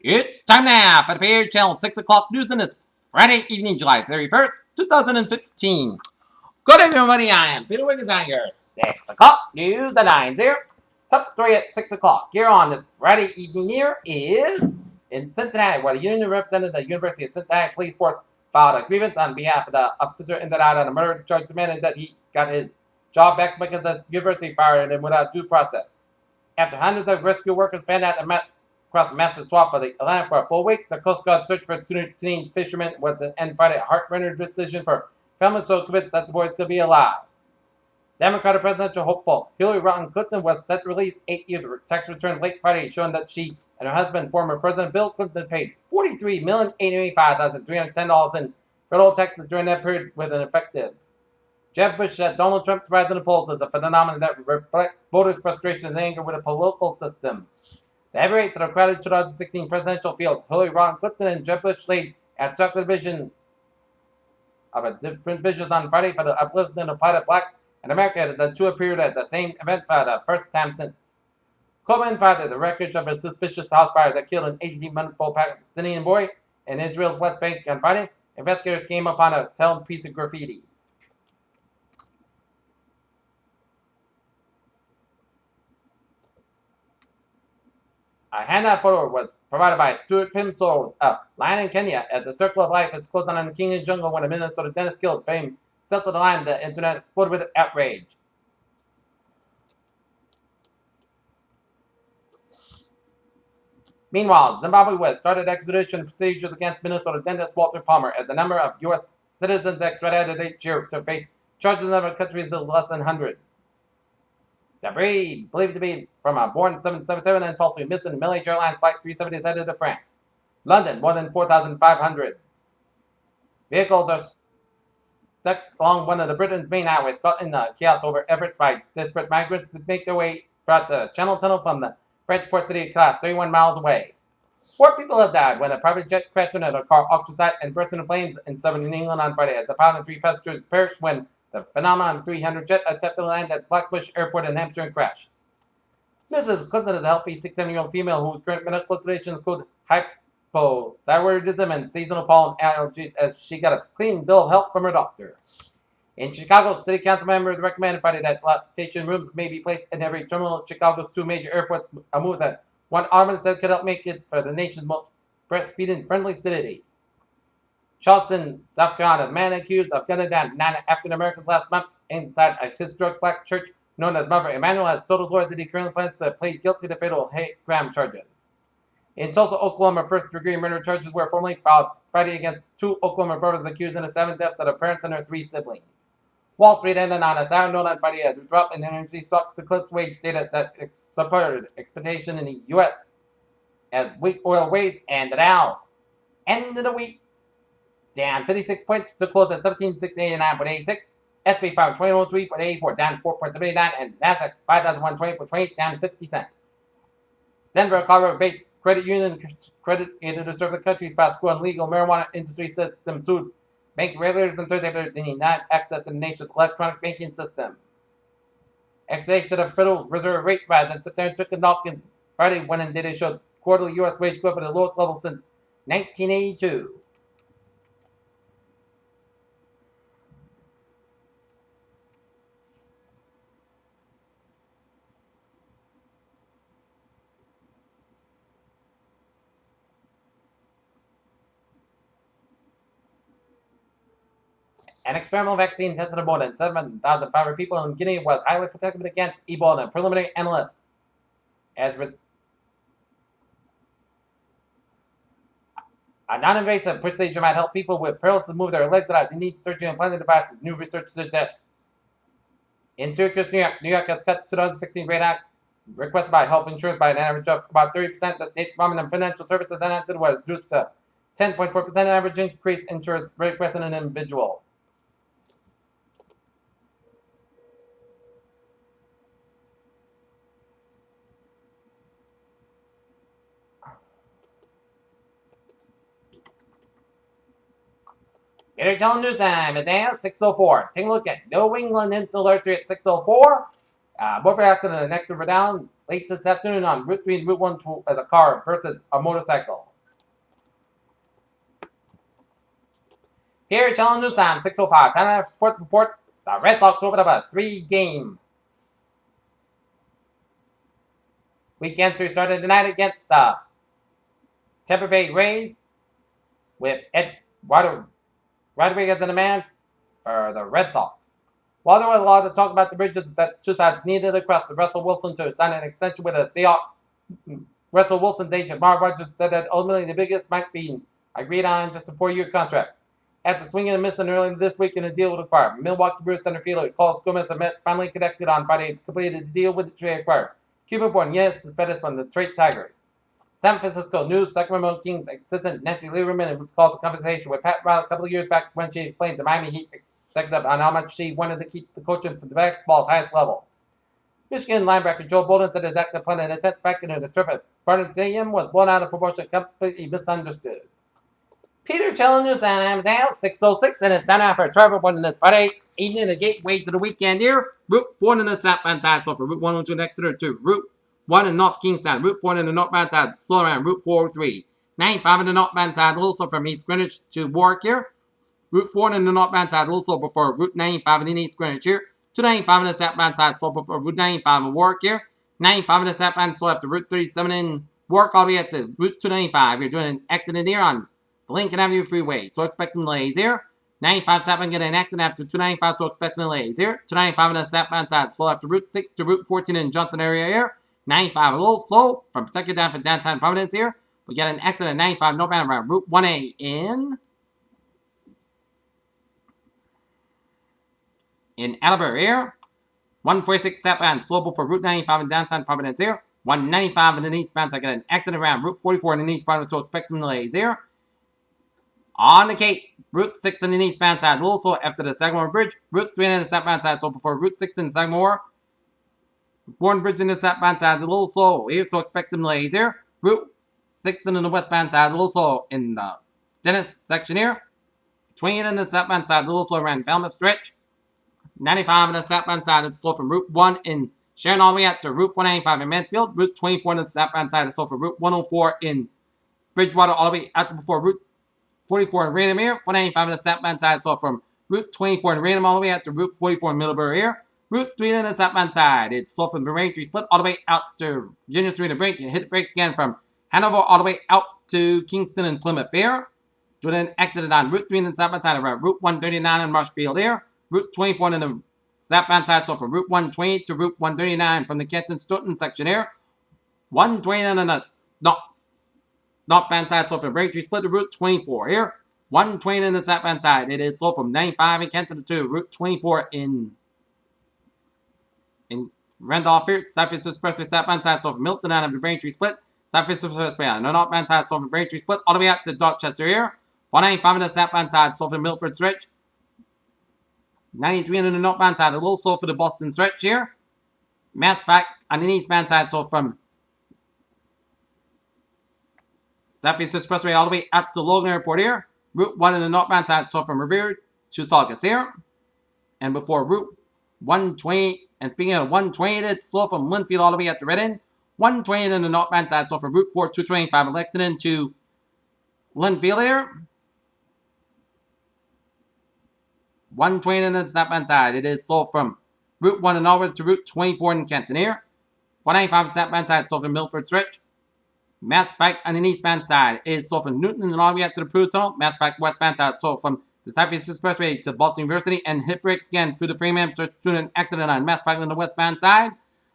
It's time now for the Page Channel 6 o'clock news on this Friday evening, July 31st, 2015. Good evening, everybody. I am Peter Wiggins on your 6 o'clock news at 9-0. Top story at 6 o'clock here on this Friday evening here is in Cincinnati, where the union represented the University of Cincinnati Police Force filed a grievance on behalf of the officer indicted on a murder charge, demanding that he got his job back because the university fired him without due process. After hundreds of rescue workers fanned out and met across a massive swath of the Atlantic for a full week, the Coast Guard search for teenage fishermen was to end Friday a heart-rending decision for families so convinced that the boys could be alive. Democratic presidential hopeful Hillary Rodham Clinton was set to release 8 years of tax returns late Friday, showing that she and her husband, former President Bill Clinton, paid $43,885,310 in federal taxes during that period with an effective. Jeb Bush said Donald Trump's rise in the polls is a phenomenon that reflects voters' frustration and anger with the political system. The heavyweights of the crowded 2016 presidential field, Hillary Rodham Clinton and Jeb Bush, laid at circular vision of a different visions on Friday for the upliftment of plighted blacks in America as the two appeared at the same event for the first time since. Coleman filed the wreckage of a suspicious house fire that killed an 18-month-old Palestinian boy in Israel's West Bank on Friday. Investigators came upon a telling piece of graffiti. A handout photo was provided by Stuart Pimsores of Lion in Kenya, as the circle of life is closed on in the Kenyan jungle when a Minnesota dentist killed famed Celso the Lion. The internet exploded with outrage. Meanwhile, Zimbabwe West started extradition procedures against Minnesota dentist Walter Palmer as a number of U.S. citizens extradited each year to face charges in other countries of less than 100. Debris, believed to be from a Boeing 777 and possibly missing Malaysia Airlines Flight 370 is headed to France. London, more than 4,500 vehicles are stuck along one of the Britain's main highways, caught in the chaos over efforts by desperate migrants to make their way throughout the Channel Tunnel from the French port city of Calais, 31 miles away. 4 people have died when a private jet crashed into a car auction site and burst into flames in southern England on Friday, as the pilot and 3 passengers perished when the Phenomenon 300 jet attempted to land at Blackbush Airport in Hampshire and crashed. Mrs. Clinton is a healthy 67-year-old female whose current medical conditions include hypothyroidism and seasonal pollen allergies, as she got a clean bill of health from her doctor. In Chicago, city council members recommended Friday that lactation rooms may be placed in every terminal at Chicago's 2 major airports, a move that one argument that could help make it for the nation's most breastfeeding-friendly city. Charleston, South Carolina, a man accused of gunning down 9 African Americans last month inside a historic black church known as Mother Emanuel has told authorities that he currently plans to plead guilty to fatal hate crime charges. In Tulsa, Oklahoma, first-degree murder charges were formally filed Friday against 2 Oklahoma brothers accused in the 7 deaths of their parents and their 3 siblings. Wall Street ended on a sour note on Friday as a drop in energy stocks eclipsed wage data that supported expectation in the U.S. as wheat oil raised, and the Dow ended the week down 56 points to close at 17,689.86. SP 520.3.84 down 4.79, and Nasdaq 5,120.28 down 50 cents. Denver, Colorado-based credit union credited to serve the country's fast-growing legal marijuana industry system sued bank regulators on Thursday after denied access to the nation's electronic banking system. Expectation of Federal Reserve rate rise in September took a knock in Friday when data showed quarterly U.S. wage growth at the lowest level since 1982. An experimental vaccine tested on more than 7,500 people in Guinea was highly protective against Ebola, preliminary analysts. A non-invasive procedure might help people with paralysis move their legs without the need surgery and implanted devices, new research suggests. In Syracuse, New York has cut 2016 rate acts requested by health insurance by an average of about 30%. The State Department of Financial Services announced was reduced to 10.4% average increase insurance request in an individual. Peter Channel News Time is now 6:04. Take a look at New England Instant Alerts here at 6:04. Motor accident in the next river down late this afternoon on Route 3 and Route 1 as a car versus a motorcycle. Here, Channel News Time, 6:05. Time for sports report. The Red Sox open up a 3-game weekend series started tonight against the Tampa Bay Rays with Ed Rodriguez in the man for the Red Sox. While there was a lot to talk about the bridges that two sides needed across the Russell Wilson to sign an extension with the Seahawks, Russell Wilson's agent Mark Rogers said that ultimately the biggest might be agreed on just a 4-year contract. After swinging and missing earlier this week in a deal with acquired, Milwaukee Brewers center fielder Carlos Gomez and Mets finally connected on Friday, completed the deal with the trade acquired. Cuban-born Yannis Cespedes from the Detroit Tigers. San Francisco News, Sacramento Kings assistant Nancy Lieberman recalls a conversation with Pat Riley a couple of years back when she explained to Miami Heat executive on how much she wanted to keep the coaching for the basketball's highest level. Michigan linebacker Joe Bolden said his active plan and attempts back into the turf at Spartan Stadium was blown out of proportion, completely misunderstood. Peter Channel News Times now 6:06 and it's time for Trevor One this Friday evening, the gateway to the weekend here. Route 4 in the southbound side, so for Route 102 in Exeter to Route 1 in North Kingstown, Route 4 in the northbound side, slow around Route 403. 95 in the northbound side, also from East Greenwich to Warwick here. Route 4 in the northbound side, also before Route 95 in East Greenwich here. 295 in the southbound side, slow before Route 95 in Warwick here. 95 in the southbound, slow after Route 37 in Warwick all the way up to Route 295. You're doing an accident here on the Lincoln Avenue Freeway, so expect some delays here. 95 southbound get an accident after 295, so expect some delays here. 295 on the southbound side, slow after Route 6 to Route 14 in Johnson area here. 95 a little slow from Pawtucket down for downtown Providence here. We got an accident at 95 northbound around Route 1A in Attleboro here. 146 southbound, slow for Route 95 in downtown Providence here. 195 in the eastbound, so I got an accident around Route 44 in the eastbound, so expect some delays here. On the Cape, Route 6 in the eastbound side, also after the Sagamore Bridge. Route 3 in the southbound side, so before Route 6 in Sagamore. Bourne Bridge in the southbound side, a little slow here, so expect some delays here. Route 6 in the westbound side, a little slow in the Dennis section here. 28 in the southbound side, a little slow around Falmouth Stretch. 95 in the southbound side, it's slow from Route 1 in Sharon all the way out to Route 195 in Mansfield. Route 24 in the southbound side, is slow from Route 104 in Bridgewater all the way out to before Route 44 in Raynham here. 495 in the southbound side, so from Route 24 in Raynham all the way out to Route 44 in Middleborough here. Route 3 in the southbound side, it's slow from the Braintree split all the way out to Union Street and Brink. You hit the brakes again from Hanover all the way out to Kingston and Plymouth here. Doing an accident on Route 3 in the southbound side around Route 139 in Marshfield here. Route 24 in the southbound side, so from Route 128 to Route 139 from the Kenton Stoughton section here. 129 in the northbound side, so from Braintree split to Route 24 here. 120 in the southbound side. It is slow from 95 in Kenton to Route 24 in Randolph here. Southeast Expressway southbound side, so from Milton out of the Braintree split. Southeast Expressway on the northbound side, so from Braintree split all the way out to Dorchester here. 195 in the southbound side, so from Milford Stretch. 93 in the northbound side, a little slow for the Boston Stretch here. Mass back on the eastbound side, so from Southeast Expressway all the way out to Logan Airport here. Route 1 in the northbound side, so from Revere to Saugus here. And before Route 128, and speaking of 128, it's slow from Linfield all the way out to Reading. 128 in the northbound side, so from Route 4 225 in Lexington to Linfield here. 120 in the southbound side, it is slow from Route 1 and over to Route 24 in Kenton here. 195 southbound side, slow from Milford Stretch. Mass Pike on the eastbound side is slow from Newton and all the way up to the Pruitt Tunnel. Mass Pike westbound side, slow from the Southeast Expressway to Boston University, and hit brakes again through the Framingham Stretch to an accident on Mass Pike on the westbound side.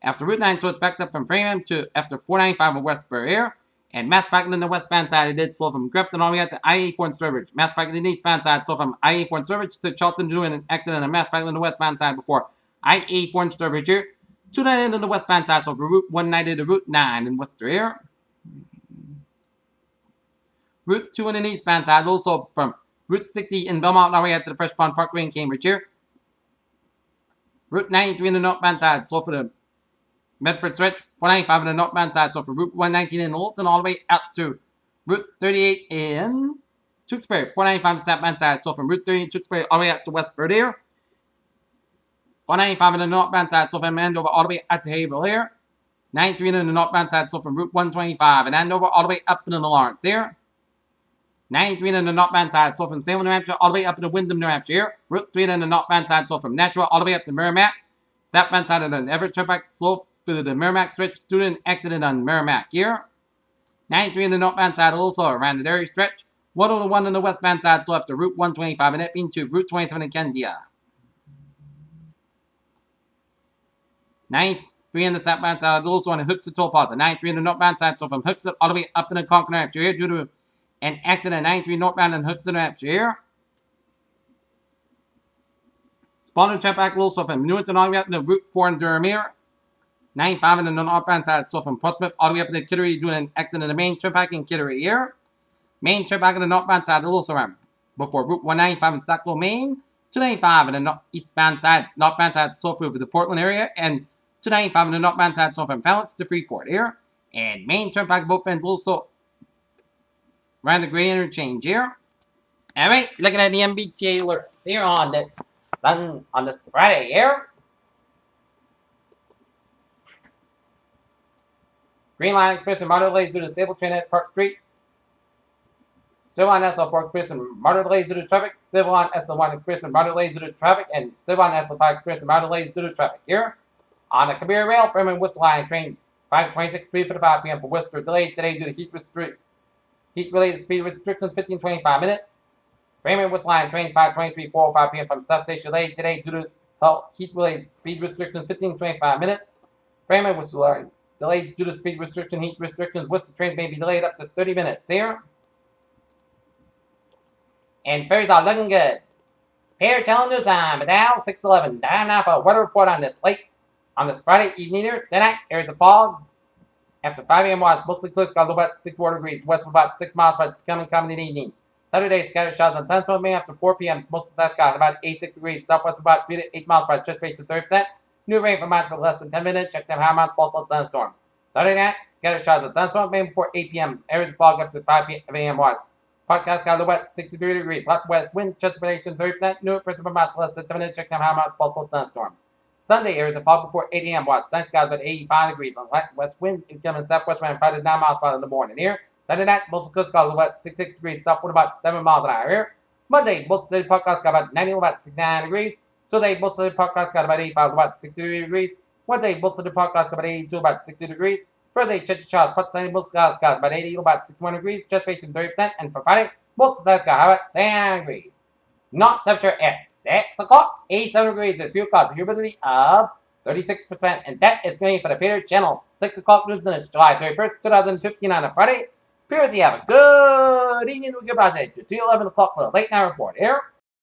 After Route 9, so it's backed up from Framingham to after 495 in Westbury here. And Mass Pike on the westbound side, it did slow from Grafton all the way out to I-84 in Sturbridge. Mass Pike on the eastbound side, slow from I-84 in Sturbridge to Charlton doing an accident on Mass Pike on the westbound side before I-84 in Sturbridge here. 290 on the westbound side, so from Route 190 to Route 9 in Worcester here. Route 2 on the eastbound side, also from Route 60 in Belmont all the way out to the Fresh Pond Parkway in Cambridge here. Route 93 in the northbound side, slow for the Medford Stretch. 495 on the northbound side, so for Route 119 in Littleton all the way out to Route 38 in Tewksbury. 495 southbound side, so from Route 30 in Tewksbury all the way out to Westford here. 495 on the northbound side, so from Andover all the way out to Haverhill here. 93 on the northbound side, so from Route 125 in Andover all the way up into the Lawrence here. 93 on the northbound side, so from Salem, New Hampshire, all the way up to Windham, New Hampshire here. Route 3 on the northbound side, so from Nashua, all the way up to Merrimack. Southbound side of the Everett Turnpike, slow through the Merrimack stretch, student exited on Merrimack here. 93 on the northbound side, also around the Derry stretch. 101 on the westbound side, so after Route 125 and it being to Route 27 in Candia. 93 on the southbound side, also on the Hooksett Toll Plaza. 93 on the northbound side, so from Hooksett all the way up in the Concord, New Hampshire here due to an accident. 93 northbound in Hooksett, New Hampshire here. Spalding Turnpike, also from Newington all the way up to Route 4 in Durham here. 95 on the northbound side, so from Portsmouth all the way up to Kittery due to an accident in the main turnpike in Kittery here. Main turnpike on the northbound side, also around before Route 195 in Sackville, Maine. 295 on the eastbound side, northbound side, so through the Portland area, and 295 on the northbound side, so from Falmouth to Freeport here. And main turnpike both ends also around the Gray Interchange here. Alright, looking at the MBTA alerts here on this Friday here. Green Line experiencing moderate delays due to disabled train at Park Street. Civil Line SL4 experiencing moderate delays due to traffic. Civil Line SL1 experiencing moderate delays due to traffic. And Civil Line SL5 experiencing moderate delays due to traffic here. On the Kabir Rail, Freeman Worcester Line train 526 3:55 p.m. for Worcester delayed today due to heat-related speed restrictions 15-25 minutes. Freeman Worcester Line train 523 4:05 p.m. from South Station delayed today due to heat-related speed restrictions 15-25 minutes. Freeman Worcester Line delayed due to speed restriction, heat restrictions. Worcester trains may be delayed up to 30 minutes here. And ferries are looking good. Here, telling news time is now 6:11. Time now for a weather report on this Friday evening here. Tonight, areas of fog. After 5 a.m. was mostly clear, got about 64 degrees. West for about 6 miles, but coming in the evening. Saturday, scattered showers and thunderstorms may after 4 p.m. Most of the south skies about 86 degrees. Southwest about 3 to 8 miles, by just based to 30%. New rain for miles for less than 10 minutes. Check time high amounts, possible thunderstorms. Saturday night, scattered showers and thunderstorms may before 8 p.m. Areas of fog after 5 a.m. was. Podcast got the wet 63 degrees. Left west wind, chance of precipitation 30%. New principal amounts less than 10 minutes. Check time high amounts, possible thunderstorms. Sunday, areas of fog before 8 a.m. was. Sun skies about 85 degrees. On light west wind, incoming southwest wind 5 to 9 miles per hour in the morning here. Saturday night, most of the coast got the wet 66 degrees. South wind about 7 miles an hour here. Monday, most of the podcast got about 90 about 69 degrees. Tuesday, most of the podcast got about 85 about 63 degrees. Wednesday, most of the podcast got about 82 about 60 degrees. Thursday, check the charts. Put Sunday, most of the skies about 80 about 61 degrees. Just patient 30%. And for Friday, most of the skies got about 69 degrees. Not temperature at 6 o'clock, 87 degrees with fuel cost humidity of 36%. And that is going for the Peter Channel 6 o'clock news. Then it's July 31st, 2015 on a Friday. Peers, you have a good evening with your passage to 11 o'clock for the late night report here.